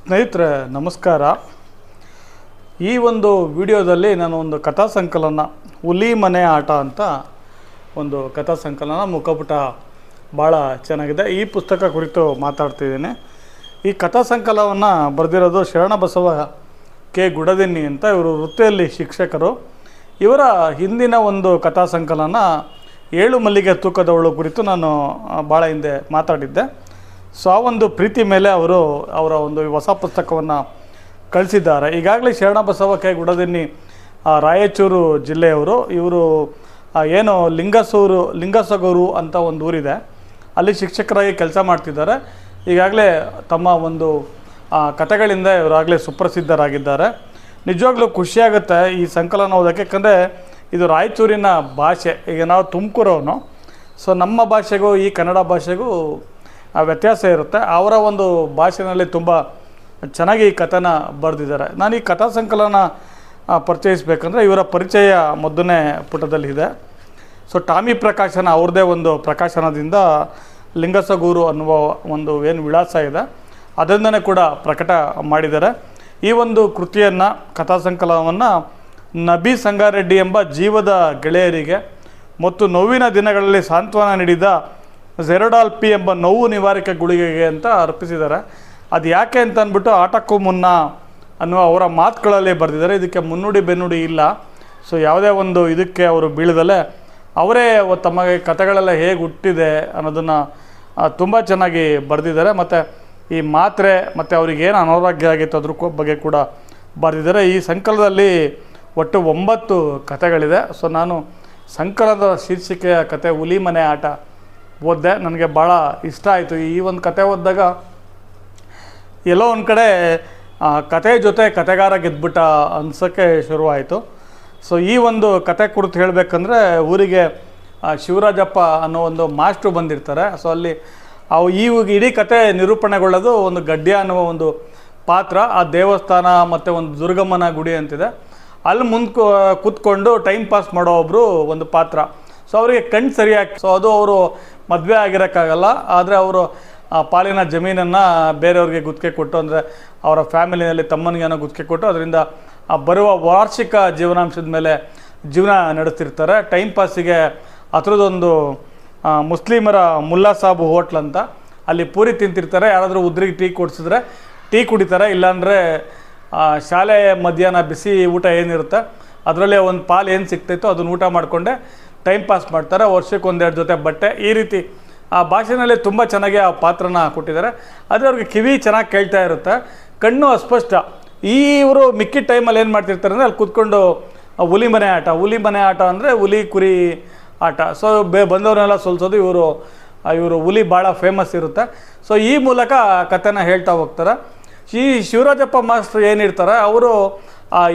ಸ್ನೇಹಿತರೆ ನಮಸ್ಕಾರ. ಈ ಒಂದು ವಿಡಿಯೋದಲ್ಲಿ ನಾನು ಒಂದು ಕಥಾ ಸಂಕಲನ ಹುಲಿ ಮನೆ ಆಟ ಅಂತ ಒಂದು ಕಥಾ ಸಂಕಲನ ಮುಖಪುಟ ಭಾಳ ಚೆನ್ನಾಗಿದೆ. ಈ ಪುಸ್ತಕ ಕುರಿತು ಮಾತಾಡ್ತಿದ್ದೀನಿ. ಈ ಕಥಾ ಸಂಕಲನವನ್ನು ಬರೆದಿರೋದು ಶರಣಬಸವ ಕೆ ಗುಡದಿನ್ನಿ ಅಂತ. ಇವರು ವೃತ್ತಿಯಲ್ಲಿ ಶಿಕ್ಷಕರು. ಇವರ ಹಿಂದಿನ ಒಂದು ಕಥಾ ಸಂಕಲನ 7 ಮಲ್ಲಿಗೆ ತೂಕದವಳು ಕುರಿತು ನಾನು ಭಾಳ ಹಿಂದೆ ಮಾತಾಡಿದ್ದೆ. ಸೊ ಆ ಒಂದು ಪ್ರೀತಿ ಮೇಲೆ ಅವರ ಒಂದು ಹೊಸ ಪುಸ್ತಕವನ್ನು ಕಳಿಸಿದ್ದಾರೆ. ಈಗಾಗಲೇ ಶರಣಬಸವ ಕೆ ಗುಡದಿನ್ನಿ ರಾಯಚೂರು ಜಿಲ್ಲೆಯವರು. ಇವರು ಏನು ಲಿಂಗಸಗೂರು ಅಂತ ಒಂದು ಊರಿದೆ, ಅಲ್ಲಿ ಶಿಕ್ಷಕರಾಗಿ ಕೆಲಸ ಮಾಡ್ತಿದ್ದಾರೆ. ಈಗಾಗಲೇ ತಮ್ಮ ಒಂದು ಕಥೆಗಳಿಂದ ಇವರಾಗಲೇ ಸುಪ್ರಸಿದ್ಧರಾಗಿದ್ದಾರೆ. ನಿಜವಾಗ್ಲೂ ಖುಷಿಯಾಗುತ್ತೆ ಈ ಸಂಕಲನ ಓದೋಕ್ಕೆ. ಯಾಕಂದರೆ ಇದು ರಾಯಚೂರಿನ ಭಾಷೆ. ಈಗ ನಾವು ತುಮಕೂರವನು, ಸೊ ನಮ್ಮ ಭಾಷೆಗೂ ಈ ಕನ್ನಡ ಭಾಷೆಗೂ ವ್ಯತ್ಯಾಸ ಇರುತ್ತೆ. ಅವರ ಒಂದು ಭಾಷೆಯಲ್ಲಿ ತುಂಬ ಚೆನ್ನಾಗಿ ಈ ಕಥೆನ ಬರೆದಿದ್ದಾರೆ. ನಾನು ಈ ಕಥಾ ಸಂಕಲನ ಪರಿಚಯಿಸಬೇಕಂದ್ರೆ ಇವರ ಪರಿಚಯ ಮೊದಲನೇ ಪುಟದಲ್ಲಿದೆ. ಸೊ ಟಾಮಿ ಪ್ರಕಾಶನ ಅವ್ರದ್ದೇ ಒಂದು ಪ್ರಕಾಶನದಿಂದ ಲಿಂಗಸಗೂರು ಅನ್ನುವ ಒಂದು ಏನು ವಿಳಾಸ ಇದೆ ಅದರಿಂದನೇ ಕೂಡ ಪ್ರಕಟ ಮಾಡಿದ್ದಾರೆ. ಈ ಒಂದು ಕೃತಿಯನ್ನು ಕಥಾ ಸಂಕಲನವನ್ನು ನಬಿ ಸಂಗಾರೆಡ್ಡಿ ಎಂಬ ಜೀವದ ಗೆಳೆಯರಿಗೆ ಮತ್ತು ನೋವಿನ ದಿನಗಳಲ್ಲಿ ಸಾಂತ್ವನ ನೀಡಿದ ಜೆರಡಾಲ್ ಪಿ ಎಂಬ ನೋವು ನಿವಾರಕ ಗುಳಿಗೆಗೆ ಅಂತ ಅರ್ಪಿಸಿದ್ದಾರೆ. ಅದು ಯಾಕೆ ಅಂತ ಅಂದ್ಬಿಟ್ಟು ಆಟಕ್ಕೂ ಮುನ್ನ ಅನ್ನುವ ಅವರ ಮಾತುಗಳಲ್ಲಿ ಬರೆದಿದ್ದಾರೆ. ಇದಕ್ಕೆ ಮುನ್ನುಡಿ ಬೆನ್ನುಡಿ ಇಲ್ಲ. ಸೊ ಯಾವುದೇ ಒಂದು ಇದಕ್ಕೆ ಅವರು ಬೀಳದಲ್ಲೇ ಅವರೇ ತಮಗೆ ಕಥೆಗಳೆಲ್ಲ ಹೇಗೆ ಹುಟ್ಟಿದೆ ಅನ್ನೋದನ್ನು ತುಂಬ ಚೆನ್ನಾಗಿ ಬರೆದಿದ್ದಾರೆ. ಮತ್ತು ಈ ಮಾತ್ರೆ ಮತ್ತು ಅವ್ರಿಗೇನು ಅನಾರೋಗ್ಯ ಆಗಿತ್ತು ಅದ್ರ ಬಗ್ಗೆ ಕೂಡ ಬರೆದಿದ್ದಾರೆ. ಈ ಸಂಕಲನದಲ್ಲಿ ಒಟ್ಟು 9 ಕಥೆಗಳಿದೆ. ಸೊ ನಾನು ಸಂಕಲನದ ಶೀರ್ಷಿಕೆಯ ಕತೆ ಹುಲಿ ಮನೆ ಆಟ ಓದಿದೆ. ನನಗೆ ಭಾಳ ಇಷ್ಟ ಆಯಿತು. ಈ ಒಂದು ಕತೆ ಓದಿದಾಗ ಎಲ್ಲೋ ಒಂದು ಕಡೆ ಕತೆ ಜೊತೆ ಕತೆಗಾರ ಗೆದ್ಬಿಟ್ಟ ಅನ್ಸೋಕ್ಕೆ ಶುರುವಾಯಿತು. ಸೊ ಈ ಒಂದು ಕತೆ ಕುರಿತು ಹೇಳಬೇಕಂದ್ರೆ ಊರಿಗೆ ಶಿವರಾಜಪ್ಪ ಅನ್ನೋ ಒಂದು ಮಾಸ್ಟ್ರು ಬಂದಿರ್ತಾರೆ. ಸೊ ಅಲ್ಲಿ ಇಡೀ ಕತೆ ನಿರೂಪಣೆಗೊಳ್ಳೋದು ಒಂದು ಗಡ್ಯ ಅನ್ನುವ ಒಂದು ಪಾತ್ರ. ಆ ದೇವಸ್ಥಾನ ಮತ್ತು ಒಂದು ದುರ್ಗಮ್ಮನ ಗುಡಿ ಅಂತಿದೆ, ಅಲ್ಲಿ ಕೂತ್ಕೊಂಡು ಟೈಮ್ ಪಾಸ್ ಮಾಡೋ ಒಬ್ಬರು ಒಂದು ಪಾತ್ರ. ಸೊ ಅವರಿಗೆ ಕಣ್ಣು ಸರಿಯಾಗಿ, ಸೊ ಅದು ಅವರು ಮದುವೆ ಆಗಿರೋಕ್ಕಾಗಲ್ಲ, ಆದರೆ ಅವರು ಪಾಲಿನ ಜಮೀನನ್ನು ಬೇರೆಯವ್ರಿಗೆ ಗುತ್ತಿಗೆ ಕೊಟ್ಟು, ಅಂದರೆ ಅವರ ಫ್ಯಾಮಿಲಿನಲ್ಲಿ ತಮ್ಮನಿಗೇನೋ ಗುತ್ತಿಗೆ ಕೊಟ್ಟು ಅದರಿಂದ ಬರುವ ವಾರ್ಷಿಕ ಜೀವನಾಂಶದ ಮೇಲೆ ಜೀವನ ನಡೆಸ್ತಿರ್ತಾರೆ. ಟೈಮ್ ಪಾಸಿಗೆ ಹತ್ರದೊಂದು ಮುಸ್ಲಿಮರ ಮುಲ್ಲಾ ಸಾಬ್ ಹೋಟ್ಲ್ ಅಂತ, ಅಲ್ಲಿ ಪೂರಿ ತಿಂತಿರ್ತಾರೆ. ಯಾರಾದರೂ ಉದ್ರಿಗೆ ಟೀ ಕೊಡಿಸಿದ್ರೆ ಟೀ ಕುಡಿತಾರೆ, ಇಲ್ಲಾಂದರೆ ಶಾಲೆ ಮಧ್ಯಾಹ್ನ ಬಿಸಿ ಊಟ ಏನಿರುತ್ತೆ ಅದರಲ್ಲೇ ಒಂದು ಪಾಲು ಏನು ಸಿಗ್ತೈತೋ ಅದನ್ನು ಊಟ ಮಾಡಿಕೊಂಡೆ ಟೈಮ್ ಪಾಸ್ ಮಾಡ್ತಾರೆ. ವರ್ಷಕ್ಕೆ 1-2 ಜೊತೆ ಬಟ್ಟೆ, ಈ ರೀತಿ ಆ ಭಾಷೆನಲ್ಲಿ ತುಂಬ ಚೆನ್ನಾಗಿ ಆ ಪಾತ್ರನ ಕೊಟ್ಟಿದ್ದಾರೆ. ಆದರೆ ಅವ್ರಿಗೆ ಕಿವಿ ಚೆನ್ನಾಗಿ ಕೇಳ್ತಾ ಇರುತ್ತೆ, ಕಣ್ಣು ಅಸ್ಪಷ್ಟ. ಇವರು ಮಿಕ್ಕಿದ ಟೈಮಲ್ಲಿ ಏನು ಮಾಡ್ತಿರ್ತಾರೆ ಅಂದರೆ ಅಲ್ಲಿ ಕೂತ್ಕೊಂಡು ಹುಲಿ ಮನೆ ಆಟ ಅಂದರೆ ಹುಲಿ ಕುರಿ ಆಟ. ಸೊ ಬಂದವರೆಲ್ಲ ಸೋಲ್ಸೋದು ಇವರು ಹುಲಿ ಭಾಳ ಫೇಮಸ್ ಇರುತ್ತೆ. ಸೊ ಈ ಮೂಲಕ ಕಥೆನ ಹೇಳ್ತಾ ಹೋಗ್ತಾರೆ. ಈ ಶಿವರಾಜಪ್ಪ ಮಾಸ್ಟ್ರು ಏನಿರ್ತಾರೆ ಅವರು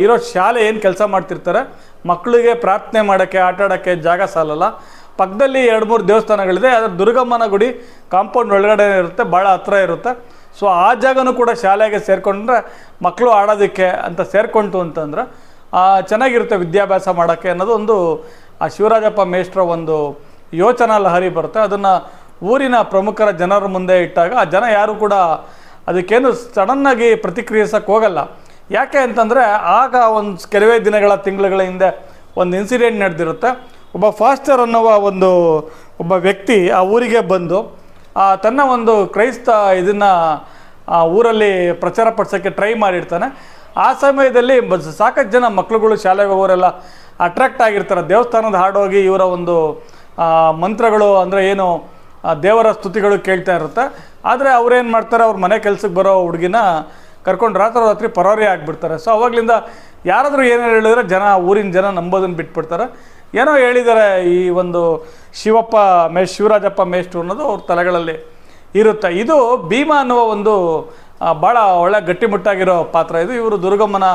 ಇರೋ ಶಾಲೆ ಏನು ಕೆಲಸ ಮಾಡ್ತಿರ್ತಾರೆ, ಮಕ್ಕಳಿಗೆ ಪ್ರಾರ್ಥನೆ ಮಾಡೋಕ್ಕೆ ಆಟ ಆಡೋಕ್ಕೆ ಜಾಗ ಸಾಲಲ್ಲ. ಪಕ್ಕದಲ್ಲಿ 2-3 ದೇವಸ್ಥಾನಗಳಿದೆ. ಅದರ ದುರ್ಗಮ್ಮನ ಗುಡಿ ಕಾಂಪೌಂಡ್ ಒಳಗಡೆ ಇರುತ್ತೆ, ಭಾಳ ಹತ್ರ ಇರುತ್ತೆ. ಸೊ ಆ ಜಾಗನೂ ಕೂಡ ಶಾಲೆಗೆ ಸೇರಿಕೊಂಡ್ರೆ ಮಕ್ಕಳು ಆಡೋದಕ್ಕೆ ಅಂತ ಸೇರಿಕೊಂತು ಅಂತಂದ್ರೆ ಚೆನ್ನಾಗಿರುತ್ತೆ ವಿದ್ಯಾಭ್ಯಾಸ ಮಾಡೋಕ್ಕೆ ಅನ್ನೋದು ಒಂದು ಆ ಶಿವರಾಜಪ್ಪ ಮೇಷ್ಟ್ರ ಒಂದು ಯೋಚನಾ ಲಹರಿ ಬರುತ್ತೆ. ಅದನ್ನು ಊರಿನ ಪ್ರಮುಖರ ಜನರ ಮುಂದೆ ಇಟ್ಟಾಗ ಆ ಜನ ಯಾರು ಕೂಡ ಅದಕ್ಕೇನು ಸಡನ್ನಾಗಿ ಪ್ರತಿಕ್ರಿಯಿಸೋಕ್ಕೆ ಹೋಗಲ್ಲ. ಯಾಕೆ ಅಂತಂದರೆ ಆಗ ಒಂದು ಕೆಲವೇ ತಿಂಗಳುಗಳ ಹಿಂದೆ ಒಂದು ಇನ್ಸಿಡೆಂಟ್ ನಡೆದಿರುತ್ತೆ. ಒಬ್ಬ ಫಾಸ್ಟರ್ ಅನ್ನುವ ಒಬ್ಬ ವ್ಯಕ್ತಿ ಆ ಊರಿಗೆ ಬಂದು ತನ್ನ ಒಂದು ಕ್ರೈಸ್ತ ಇದನ್ನು ಊರಲ್ಲಿ ಪ್ರಚಾರ ಪಡಿಸೋಕ್ಕೆ ಟ್ರೈ ಮಾಡಿರ್ತಾನೆ. ಆ ಸಮಯದಲ್ಲಿ ಸಾಕಷ್ಟು ಜನ ಮಕ್ಕಳುಗಳು ಶಾಲೆಗೆ ಹೋಗೋರೆಲ್ಲ ಅಟ್ರಾಕ್ಟ್ ಆಗಿರ್ತಾರೆ. ದೇವಸ್ಥಾನದ ಹಾಡೋಗಿ ಇವರ ಒಂದು ಮಂತ್ರಗಳು ಅಂದರೆ ಏನು ದೇವರ ಸ್ತುತಿಗಳು ಕೇಳ್ತಾ ಇರುತ್ತೆ. ಆದರೆ ಅವ್ರೇನು ಮಾಡ್ತಾರೆ, ಅವ್ರ ಮನೆ ಕೆಲಸಕ್ಕೆ ಬರೋ ಹುಡುಗಿನ ಕರ್ಕೊಂಡು ರಾತ್ರಿ ಪರಾರಿ ಆಗಿಬಿಡ್ತಾರೆ. ಸೊ ಅವಾಗಲಿಂದ ಯಾರಾದರೂ ಏನು ಹೇಳಿದ್ರೆ ಊರಿನ ಜನ ನಂಬೋದನ್ನು ಬಿಟ್ಬಿಡ್ತಾರೆ. ಏನೋ ಹೇಳಿದ್ದಾರೆ ಈ ಒಂದು ಶಿವರಾಜಪ್ಪ ಮೇಷ್ಟ್ರು ಅನ್ನೋದು ಅವ್ರ ತಲೆಗಳಲ್ಲಿ ಇರುತ್ತೆ. ಇದು ಭೀಮಾ ಅನ್ನುವ ಒಂದು ಭಾಳ ಒಳ್ಳೆ ಗಟ್ಟಿಮುಟ್ಟಾಗಿರೋ ಪಾತ್ರ ಇದು. ಇವರು ದುರ್ಗಮ್ಮನ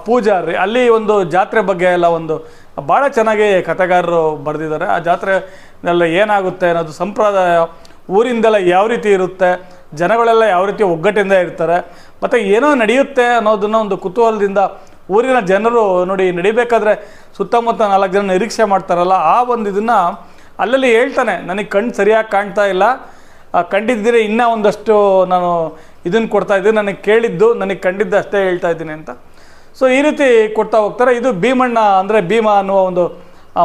ಪೂಜಾರಿ. ಅಲ್ಲಿ ಒಂದು ಜಾತ್ರೆ ಬಗ್ಗೆ ಎಲ್ಲ ಒಂದು ಭಾಳ ಚೆನ್ನಾಗಿ ಕಥೆಗಾರರು ಬರೆದಿದ್ದಾರೆ. ಆ ಜಾತ್ರೆನೆಲ್ಲ ಏನಾಗುತ್ತೆ ಅನ್ನೋದು, ಸಂಪ್ರದಾಯ ಊರಿಂದೆಲ್ಲ ಯಾವ ರೀತಿ ಇರುತ್ತೆ, ಜನಗಳೆಲ್ಲ ಯಾವ ರೀತಿ ಒಗ್ಗಟ್ಟಿಂದ ಇರ್ತಾರೆ, ಮತ್ತು ಏನೋ ನಡೆಯುತ್ತೆ ಅನ್ನೋದನ್ನು ಒಂದು ಕುತೂಹಲದಿಂದ ಊರಿನ ಜನರು ನೋಡಿ ನಡಿಬೇಕಾದ್ರೆ ಸುತ್ತಮುತ್ತ 4 ಜನ ನಿರೀಕ್ಷೆ ಮಾಡ್ತಾರಲ್ಲ, ಆ ಒಂದು ಇದನ್ನು ಅಲ್ಲಲ್ಲಿ ಹೇಳ್ತಾನೆ. ನನಗೆ ಕಣ್ಣು ಸರಿಯಾಗಿ ಕಾಣ್ತಾ ಇಲ್ಲ, ಕಂಡಿದ್ದರೆ ಇನ್ನೂ ಒಂದಷ್ಟು ನಾನು ಇದನ್ನು ಕೊಡ್ತಾ ಇದ್ದೀನಿ, ನನಗೆ ಕೇಳಿದ್ದು ನನಗೆ ಕಂಡಿದ್ದು ಅಷ್ಟೇ ಹೇಳ್ತಾ ಇದ್ದೀನಿ ಅಂತ. ಸೊ ಈ ರೀತಿ ಕೊಡ್ತಾ ಹೋಗ್ತಾರೆ. ಇದು ಭೀಮಣ್ಣ ಅಂದರೆ ಭೀಮ ಅನ್ನುವ ಒಂದು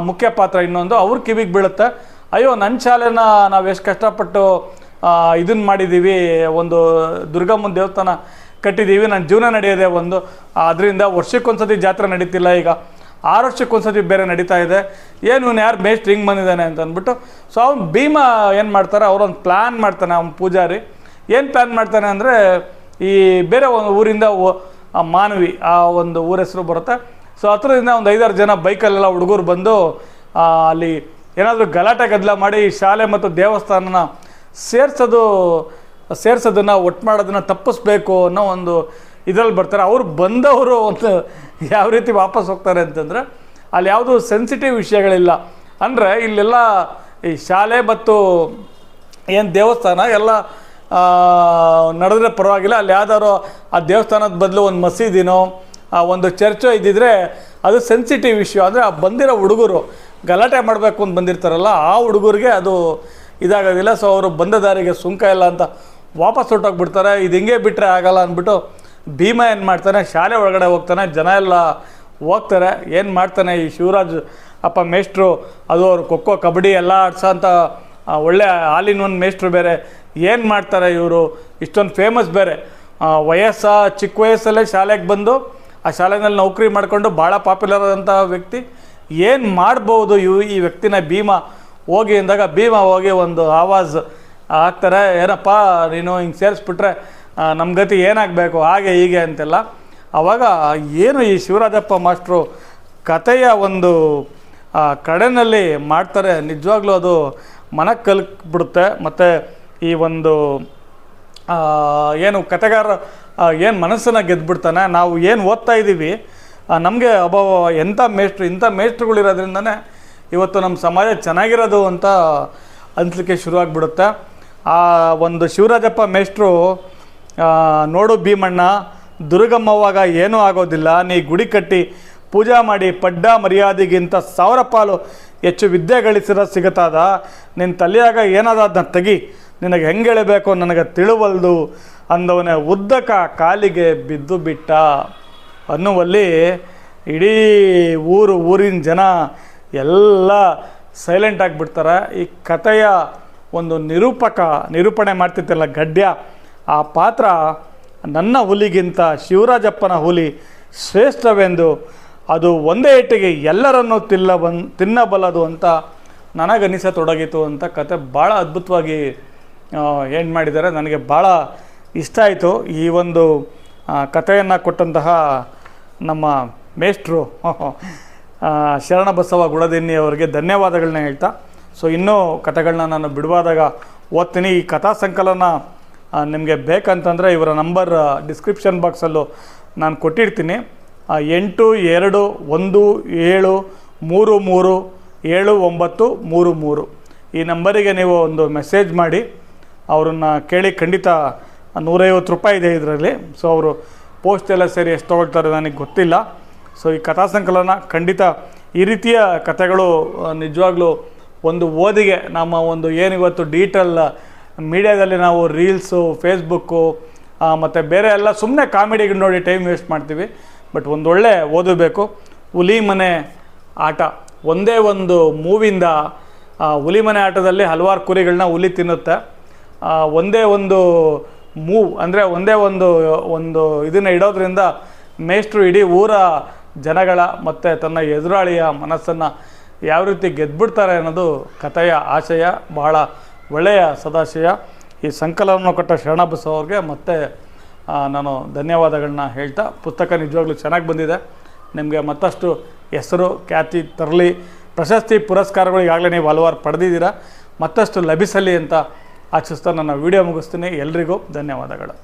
ಮುಖ್ಯ ಪಾತ್ರ ಇನ್ನೊಂದು ಅವ್ರ ಕಿವಿಗೆ ಬೀಳುತ್ತೆ. ಅಯ್ಯೋ ನನ್ನ ಶಾಲೆನ ನಾವು ಎಷ್ಟು ಕಷ್ಟಪಟ್ಟು ಇದನ್ನು ಮಾಡಿದ್ದೀವಿ, ಒಂದು ದುರ್ಗಮ್ಮನ ದೇವಸ್ಥಾನ ಕಟ್ಟಿದ್ದೀವಿ, ನನ್ನ ಜೀವನ ನಡೆಯೋದೇ ಒಂದು, ಅದರಿಂದ ವರ್ಷಕ್ಕೊಂದ್ಸತಿ ಜಾತ್ರೆ ನಡೀತಿಲ್ಲ, ಈಗ 6 ವರ್ಷಕ್ಕೊಂದ್ಸತಿ ಬೇರೆ ನಡೀತಾ ಇದೆ, ಏನು ಇವನು ಯಾರು ಮೇಷ್ಟ್ರು ಹಿಂಗೆ ಬಂದಿದ್ದಾನೆ ಅಂತ ಅಂದ್ಬಿಟ್ಟು. ಸೊ ಅವ್ನು ಭೀಮ ಏನು ಮಾಡ್ತಾರೆ, ಅವರೊಂದು ಪ್ಲ್ಯಾನ್ ಮಾಡ್ತಾನೆ. ಅವ್ನು ಪೂಜಾರಿ ಏನು ಪ್ಲ್ಯಾನ್ ಮಾಡ್ತಾನೆ ಅಂದರೆ, ಈ ಬೇರೆ ಒಂದು ಊರಿಂದ ಮಾನವಿ ಆ ಒಂದು ಊರ ಹೆಸರು ಬರುತ್ತೆ. ಸೊ ಹತ್ರದಿಂದ ಒಂದು 5-6 ಜನ ಬೈಕಲ್ಲೆಲ್ಲ ಹುಡುಗರು ಬಂದು ಅಲ್ಲಿ ಏನಾದರೂ ಗಲಾಟೆ ಗದ್ದಲ ಮಾಡಿ ಶಾಲೆ ಮತ್ತು ದೇವಸ್ಥಾನನ ಸೇರ್ಸೋದನ್ನು ಒಟ್ಟು ಮಾಡೋದನ್ನು ತಪ್ಪಿಸ್ಬೇಕು ಅನ್ನೋ ಒಂದು ಇದರಲ್ಲಿ ಬರ್ತಾರೆ. ಅವ್ರು ಬಂದವರು ಒಂದು ಯಾವ ರೀತಿ ವಾಪಸ್ ಹೋಗ್ತಾರೆ ಅಂತಂದರೆ, ಅಲ್ಲಿ ಯಾವುದು ಸೆನ್ಸಿಟಿವ್ ವಿಷಯಗಳಿಲ್ಲ. ಅಂದರೆ ಇಲ್ಲೆಲ್ಲ ಈ ಶಾಲೆ ಮತ್ತು ಏನು ದೇವಸ್ಥಾನ ಎಲ್ಲ ನಡೆದ್ರೆ ಪರವಾಗಿಲ್ಲ, ಅಲ್ಲಿ ಯಾವ್ದಾದ್ರು ಆ ದೇವಸ್ಥಾನದ ಬದಲು ಒಂದು ಮಸೀದಿನೋ ಒಂದು ಚರ್ಚೋ ಇದ್ದಿದ್ರೆ ಅದು ಸೆನ್ಸಿಟಿವ್ ಇಶ್ಯೂ. ಅಂದರೆ ಆ ಬಂದಿರೋ ಹುಡುಗರು ಗಲಾಟೆ ಮಾಡಬೇಕು ಅಂತ ಬಂದಿರ್ತಾರಲ್ಲ, ಆ ಹುಡುಗರಿಗೆ ಅದು ಇದಾಗೋದಿಲ್ಲ. ಸೊ ಅವರು ಬಂದ ದಾರಿಗೆ ಸುಂಕ ಇಲ್ಲ ಅಂತ ವಾಪಸ್ ಹೊರಟೋಗ್ಬಿಡ್ತಾರೆ. ಇದು ಹಿಂಗೆ ಬಿಟ್ಟರೆ ಆಗಲ್ಲ ಅಂದ್ಬಿಟ್ಟು ಭೀಮ ಏನು ಮಾಡ್ತಾನೆ, ಶಾಲೆ ಒಳಗಡೆ ಹೋಗ್ತಾನೆ. ಜನ ಎಲ್ಲ ಹೋಗ್ತಾರೆ. ಏನು ಮಾಡ್ತಾನೆ ಈ ಶಿವರಾಜ್ ಅಪ್ಪ ಮೇಷ್ಟ್ರು, ಅದು ಅವ್ರು ಖೋಖೋ ಕಬಡ್ಡಿ ಎಲ್ಲ ಆಡ್ಸೋ ಅಂತ ಒಳ್ಳೆ ಆಲ್-ಇನ್ ಒನ್ ಮೇಷ್ಟ್ರು ಬೇರೆ. ಏನು ಮಾಡ್ತಾರೆ ಇವರು, ಇಷ್ಟೊಂದು ಫೇಮಸ್ ಬೇರೆ, ಚಿಕ್ಕ ವಯಸ್ಸಲ್ಲೇ ಶಾಲೆಗೆ ಬಂದು ಆ ಶಾಲೆಯಲ್ಲಿ ನೌಕರಿ ಮಾಡಿಕೊಂಡು ಭಾಳ ಪಾಪ್ಯುಲರ್ ಆದಂಥ ವ್ಯಕ್ತಿ. ಏನು ಮಾಡ್ಬೋದು ಈ ವ್ಯಕ್ತಿನ ಭೀಮ ಹೋಗಿ ಅಂದಾಗ ಭೀಮ ಹೋಗಿ ಒಂದು ಆವಾಜ್ ಹಾಕ್ತಾರೆ, ಏನಪ್ಪ ನೀನು ಹಿಂಗೆ ಸೇರಿಸ್ಬಿಟ್ರೆ ನಮ್ಮ ಗತಿ ಏನಾಗಬೇಕು ಹಾಗೆ ಹೀಗೆ ಅಂತೆಲ್ಲ. ಆವಾಗ ಏನು ಈ ಶಿವರಾಜಪ್ಪ ಮಾಸ್ಟ್ರು ಕಥೆಯ ಒಂದು ಕಡೆಯಲ್ಲಿ ಮಾಡ್ತಾರೆ, ನಿಜವಾಗ್ಲೂ ಅದು ಮನಕ್ಕೆ ಕಲ್ಬಿಡುತ್ತೆ. ಮತ್ತು ಈ ಒಂದು ಏನು ಕಥೆಗಾರ ಏನು ಮನಸ್ಸನ್ನು ಗೆದ್ದುಬಿಡ್ತಾನೆ. ನಾವು ಏನು ಓದ್ತಾ ಇದ್ದೀವಿ ನಮಗೆ ಇಂಥ ಮೇಷ್ಟ್ರುಗಳಿರೋದ್ರಿಂದನೇ ಇವತ್ತು ನಮ್ಮ ಸಮಾಜ ಚೆನ್ನಾಗಿರೋದು ಅಂತ ಅನಿಸ್ಲಿಕ್ಕೆ ಶುರುವಾಗ್ಬಿಡುತ್ತೆ. ಆ ಒಂದು ಶಿವರಾಜಪ್ಪ ಮೇಷ್ಟ್ರು, ನೋಡು ಭೀಮಣ್ಣ, ದುರ್ಗಮ್ಮವಾಗ ಏನೂ ಆಗೋದಿಲ್ಲ, ನೀ ಗುಡಿ ಕಟ್ಟಿ ಪೂಜಾ ಮಾಡಿ ಪಡ್ಡ ಮರ್ಯಾದೆಗಿಂತ 1000 ಪಾಲು ಹೆಚ್ಚು ವಿದ್ಯೆ ಗಳಿಸಿರೋ ಸಿಗುತ್ತದ, ನಿನ್ನ ತಲೆಯಾಗ ಏನಾದ ಅದನ್ನ ತೆಗಿ, ನಿನಗೆ ಹೆಂಗೆ ಹೇಳಬೇಕು ನನಗೆ ತಿಳುವಲ್ದು ಅಂದವನೇ ಉದ್ದಕ ಕಾಲಿಗೆ ಬಿದ್ದು ಬಿಟ್ಟ ಅನ್ನುವಲ್ಲಿ ಇಡೀ ಊರಿನ ಜನ ಎಲ್ಲ ಸೈಲೆಂಟ್ ಆಗಿಬಿಡ್ತಾರೆ. ಈ ಕಥೆಯ ಒಂದು ನಿರೂಪಣೆ ಮಾಡ್ತಿತ್ತಲ್ಲ ಗಡ್ಯ, ಆ ಪಾತ್ರ ನನ್ನ ಹುಲಿಗಿಂತ ಶಿವರಾಜಪ್ಪನ ಹುಲಿ ಶ್ರೇಷ್ಠವೆಂದು, ಅದು ಒಂದೇ ಏಟಿಗೆ ಎಲ್ಲರನ್ನೂ ತಿನ್ನಬಲ್ಲದು ಅಂತ ನನಗನಿಸತೊಡಗಿತು ಅಂತ ಕತೆ ಭಾಳ ಅದ್ಭುತವಾಗಿ ಏನು ಮಾಡಿದ್ದಾರೆ. ನನಗೆ ಭಾಳ ಇಷ್ಟ ಆಯಿತು. ಈ ಒಂದು ಕಥೆಯನ್ನು ಕೊಟ್ಟಂತಹ ನಮ್ಮ ಮೇಷ್ಟ್ರು ಶರಣಬಸವ ಗುಡದಿನ್ನಿ ಅವರಿಗೆ ಧನ್ಯವಾದಗಳನ್ನ ಹೇಳ್ತಾ, ಸೊ ಇನ್ನೂ ಕಥೆಗಳನ್ನ ನಾನು ಬಿಡುವಾದಾಗ ಓದ್ತೀನಿ. ಈ ಕಥಾ ಸಂಕಲನ ನಿಮಗೆ ಬೇಕಂತಂದರೆ ಇವರ ನಂಬರ್ ಡಿಸ್ಕ್ರಿಪ್ಷನ್ ಬಾಕ್ಸಲ್ಲೂ ನಾನು ಕೊಟ್ಟಿರ್ತೀನಿ. 8217337933 ಈ ನಂಬರಿಗೆ ನೀವು ಒಂದು ಮೆಸೇಜ್ ಮಾಡಿ ಅವರನ್ನು ಕೇಳಿ. ಖಂಡಿತ 150 ರೂಪಾಯಿ ಇದೆ ಇದರಲ್ಲಿ. ಸೊ ಅವರು ಪೋಸ್ಟ್ ಎಲ್ಲ ಸೇರಿ ಎಷ್ಟು ತೊಗೊಳ್ತಾರೆ ನನಗೆ ಗೊತ್ತಿಲ್ಲ. ಸೊ ಈ ಕಥಾ ಸಂಕಲನ ಖಂಡಿತ ಈ ರೀತಿಯ ಕಥೆಗಳು ನಿಜವಾಗ್ಲೂ ಒಂದು ಓದಿಗೆ ನಮ್ಮ ಒಂದು ಏನಿವತ್ತು ಡಿಜಿಟಲ್ ಮೀಡಿಯಾದಲ್ಲಿ ನಾವು ರೀಲ್ಸು, ಫೇಸ್ಬುಕ್ಕು ಮತ್ತು ಬೇರೆ ಎಲ್ಲ ಸುಮ್ಮನೆ ಕಾಮಿಡಿಗೆ ನೋಡಿ ಟೈಮ್ ವೇಸ್ಟ್ ಮಾಡ್ತೀವಿ. ಬಟ್ ಒಂದೊಳ್ಳೆ ಓದಬೇಕು. ಹುಲಿ ಮನೆ ಆಟ ಒಂದೇ ಒಂದು ಮೂವಿಂದ, ಹುಲಿ ಮನೆ ಆಟದಲ್ಲಿ ಹಲವಾರು ಕುರಿಗಳನ್ನ ಹುಲಿ ತಿನ್ನುತ್ತೆ. ಒಂದೇ ಒಂದು ಮೂವ್ ಅಂದರೆ ಒಂದೇ ಒಂದು ಇದನ್ನು ಇಡೋದ್ರಿಂದ ಮೇಷ್ಟ್ರು ಇಡೀ ಊರ ಜನಗಳ ಮತ್ತು ತನ್ನ ಎದುರಾಳಿಯ ಮನಸ್ಸನ್ನು ಯಾವ ರೀತಿ ಗೆದ್ಬಿಡ್ತಾರೆ ಅನ್ನೋದು ಕಥೆಯ ಆಶಯ. ಬಹಳ ಒಳ್ಳೆಯ ಸದಾಶಯ. ಈ ಸಂಕಲನವನ್ನು ಕೊಟ್ಟ ಶರಣಬಸವ ಅವ್ರಿಗೆ ಮತ್ತೆ ನಾನು ಧನ್ಯವಾದಗಳನ್ನ ಹೇಳ್ತಾ, ಪುಸ್ತಕ ನಿಜವಾಗ್ಲೂ ಚೆನ್ನಾಗಿ ಬಂದಿದೆ. ನಿಮಗೆ ಮತ್ತಷ್ಟು ಹೆಸರು ಖ್ಯಾತಿ ತರಲಿ, ಪ್ರಶಸ್ತಿ ಪುರಸ್ಕಾರಗಳು ಈಗಾಗಲೇ ನೀವು ಹಲವಾರು ಪಡೆದಿದ್ದೀರಾ, ಮತ್ತಷ್ಟು ಲಭಿಸಲಿ ಅಂತ ಆಶಿಸ್ತಾ ನನ್ನ ವಿಡಿಯೋ ಮುಗಿಸ್ತೀನಿ. ಎಲ್ರಿಗೂ ಧನ್ಯವಾದಗಳು.